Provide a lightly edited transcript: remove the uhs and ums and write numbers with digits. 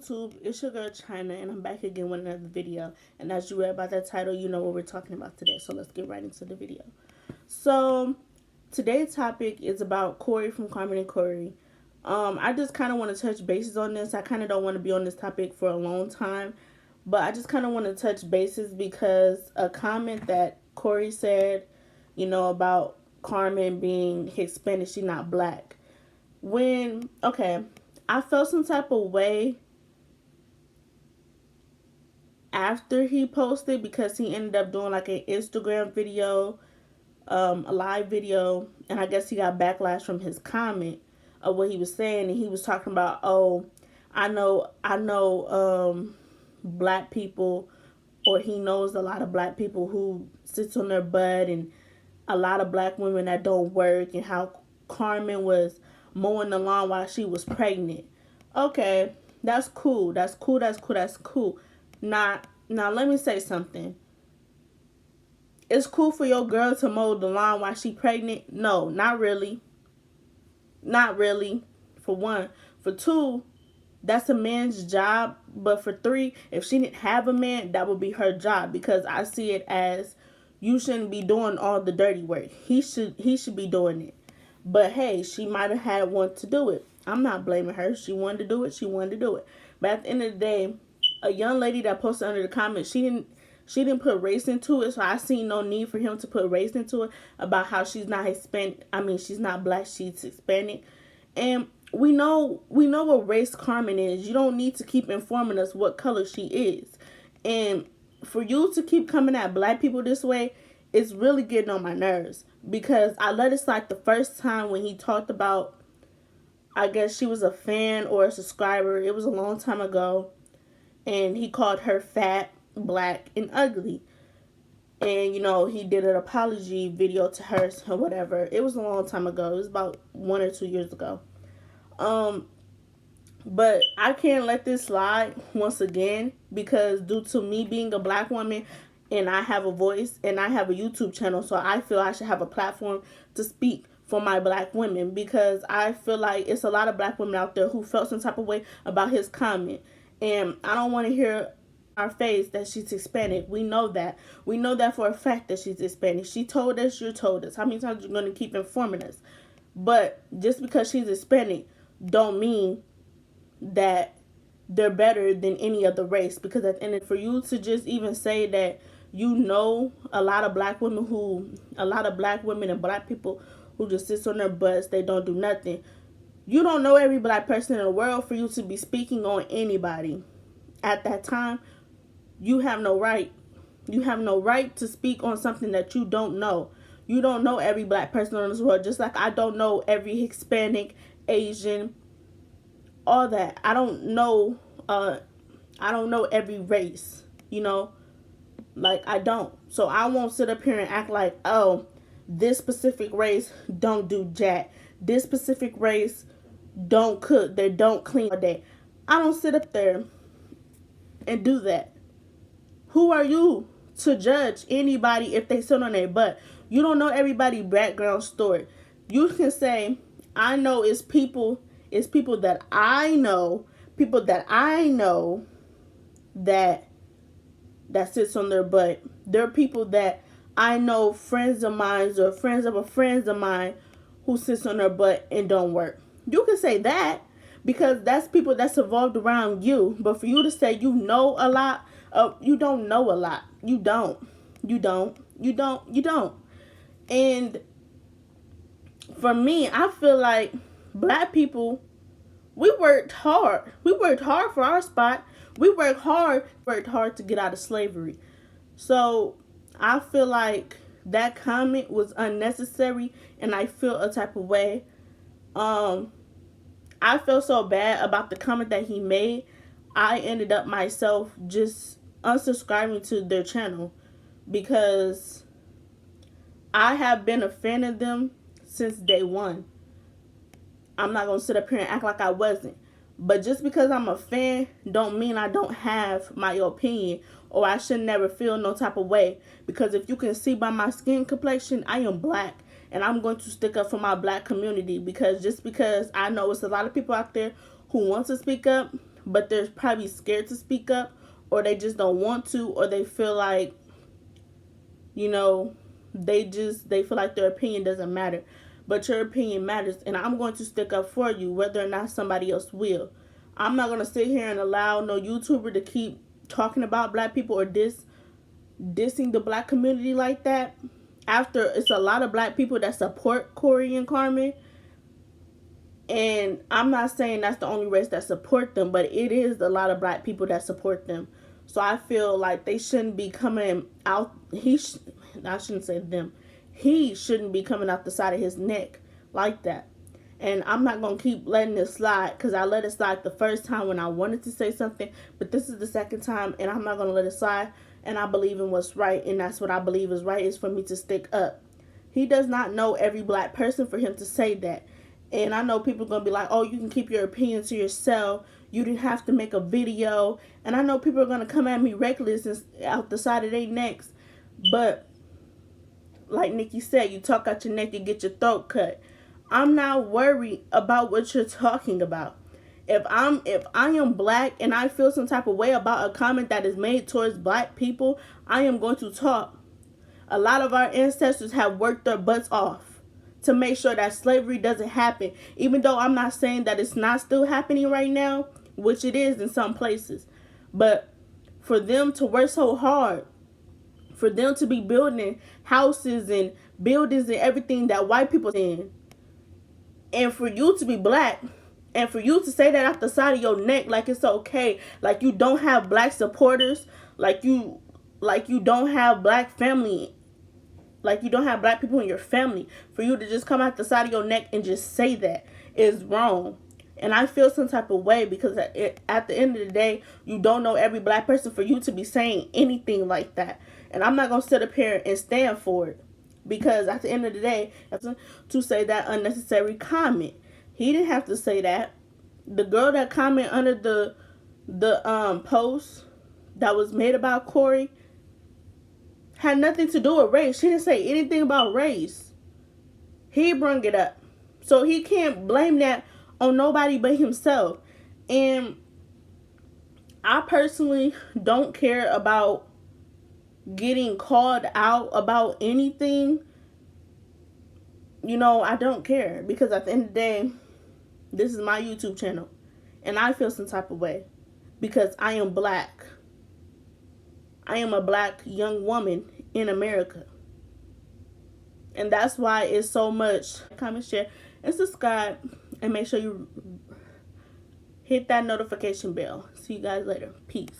YouTube, it's your girl China, and I'm back again with another video. And as you read by that title, you know what we're talking about today. So let's get right into the video. So today's topic is about Corey from Carmen and Corey. I just kind of want to touch bases on this. I kind of don't want to be on this topic for a long time, but I just kind of want to touch bases because a comment that Corey said, about Carmen being Hispanic, she's not black. I felt some type of way after he posted because he ended up doing like an Instagram video, a live video, and I guess he got backlash from his comment of what he was saying, and he was talking about, I know, black people, or he knows a lot of black people who sits on their butt, and a lot of black women that don't work, and how Carmen was mowing the lawn while she was pregnant. Okay, that's cool. That's cool. Now let me say something. It's cool for your girl to mow the lawn while she pregnant? No, not really. Not really, for one. For two, that's a man's job. But for three, if she didn't have a man, that would be her job. Because I see it as you shouldn't be doing all the dirty work. He should be doing it. But hey, she might have had one to do it. I'm not blaming her. She wanted to do it. But at the end of the day, a young lady that posted under the comments, she didn't put race into it, so I see no need for him to put race into it about how she's not Hispanic. I mean, she's not black, she's Hispanic. And we know what race Carmen is. You don't need to keep informing us what color she is. And for you to keep coming at black people this way, it's really getting on my nerves. Because I let it slide the first time when he talked about, I guess she was a fan or a subscriber. It was a long time ago. And he called her fat, black, and ugly. And, he did an apology video to her or whatever. It was a long time ago. It was about 1 or 2 years ago. But I can't let this slide once again. Because due to me being a black woman, and I have a voice, and I have a YouTube channel, so I feel I should have a platform to speak for my black women, because I feel like it's a lot of black women out there who felt some type of way about his comment, and I don't want to hear our face that she's Hispanic. We know that. We know that for a fact that she's Hispanic. She told us, you told us. How many times are you going to keep informing us? But just because she's Hispanic don't mean that they're better than any other race, because at the end, for you to just even say that a lot of black women and black people who just sits on their butts, they don't do nothing. You don't know every black person in the world for you to be speaking on anybody. At that time, you have no right. You have no right to speak on something that you don't know. You don't know every black person in this world, just like I don't know every Hispanic, Asian, all that. I don't know every race, Like, I don't. So I won't sit up here and act like, oh, this specific race don't do jack. This specific race don't cook. They don't clean all day. I don't sit up there and do that. Who are you to judge anybody if they sit on their butt? You don't know everybody's background story. You can say, I know it's people that I know that sits on their butt. There are people that I know, friends of mine or friends of a friends of mine, who sits on their butt and don't work. You can say that because that's people that's evolved around you. But for you to say you know a lot, you don't know a lot. You don't. And for me, I feel like black people, we worked hard. We worked hard for our spot. We worked hard to get out of slavery. So I feel like that comment was unnecessary, and I feel a type of way. I feel so bad about the comment that he made. I ended up myself just unsubscribing to their channel because I have been a fan of them since day one. I'm not going to sit up here and act like I wasn't. But just because I'm a fan don't mean I don't have my opinion, or I should never feel no type of way. Because if you can see by my skin complexion, I am black. And I'm going to stick up for my black community, because just because I know it's a lot of people out there who want to speak up, but they're probably scared to speak up, or they just don't want to, or they feel like, you know, they feel like their opinion doesn't matter. But your opinion matters, and I'm going to stick up for you whether or not somebody else will. I'm not going to sit here and allow no YouTuber to keep talking about black people or dissing the black community like that. After it's a lot of black people that support Corey and Carmen, and I'm not saying that's the only race that support them, but it is a lot of black people that support them. So I feel like they shouldn't be coming out. I shouldn't say them. He shouldn't be coming out the side of his neck like that. And I'm not going to keep letting it slide, because I let it slide the first time when I wanted to say something. But this is the second time, and I'm not going to let it slide. And I believe in what's right, and that's what I believe is right, is for me to stick up. He does not know every black person for him to say that. And I know people are going to be like, oh, you can keep your opinion to yourself. You didn't have to make a video. And I know people are going to come at me reckless and out the side of their necks. But like Nikki said, you talk out your neck, you get your throat cut. I'm not worried about what you're talking about. If I am black and I feel some type of way about a comment that is made towards black people, I am going to talk. A lot of our ancestors have worked their butts off to make sure that slavery doesn't happen. Even though I'm not saying that it's not still happening right now, which it is in some places. But for them to work so hard, for them to be building houses and buildings and everything that white people in, and for you to be black, and for you to say that off the side of your neck like it's okay, like you don't have black supporters, like you don't have black family, like you don't have black people in your family, for you to just come out the side of your neck and just say that is wrong. And I feel some type of way, because at the end of the day, you don't know every black person for you to be saying anything like that. And I'm not going to sit up here and stand for it. Because at the end of the day, to say that unnecessary comment. He didn't have to say that. The girl that commented under the post that was made about Corey had nothing to do with race. She didn't say anything about race. He brought it up. So he can't blame that on nobody but himself. And I personally don't care about getting called out about anything. You know, I don't care, because at the end of the day, this is my YouTube channel, and I feel some type of way because I am black. I am a black young woman in America, and that's why it's so much. Comment, share, and subscribe, and make sure you hit that notification bell. See you guys later. Peace.